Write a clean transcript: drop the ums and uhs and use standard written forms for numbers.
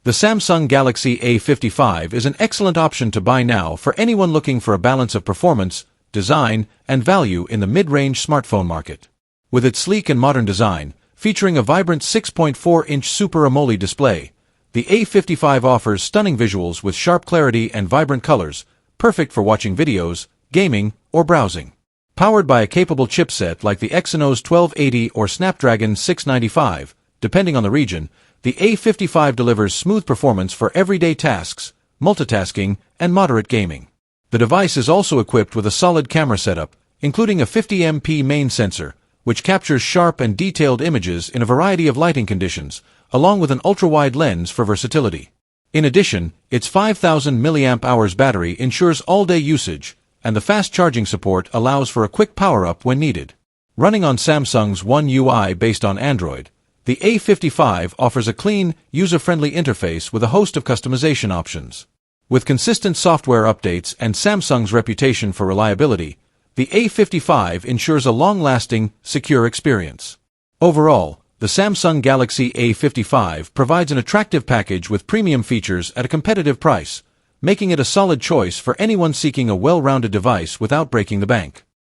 The Samsung Galaxy A55 is an excellent option to buy now for anyone looking for a balance of performance, design, and value in the mid-range smartphone market. With its sleek and modern design, featuring a vibrant 6.4-inch Super AMOLED display, the A55 offers stunning visuals with sharp clarity and vibrant colors, perfect for watching videos, gaming, or browsing. Powered by a capable chipset like the Exynos 1280 or Snapdragon 695, depending on the region, the A55 delivers smooth performance for everyday tasks, multitasking, and moderate gaming. The device is also equipped with a solid camera setup, including a 50MP main sensor, which captures sharp and detailed images in a variety of lighting conditions, along with an ultra-wide lens for versatility. In addition, its 5,000 mAh battery ensures all-day usage, and the fast charging support allows for a quick power-up when needed. Running on Samsung's One UI based on Android, the A55 offers a clean, user-friendly interface with a host of customization options. With consistent software updates and Samsung's reputation for reliability, the A55 ensures a long-lasting, secure experience. Overall, the Samsung Galaxy A55 provides an attractive package with premium features at a competitive price, making it a solid choice for anyone seeking a well-rounded device without breaking the bank.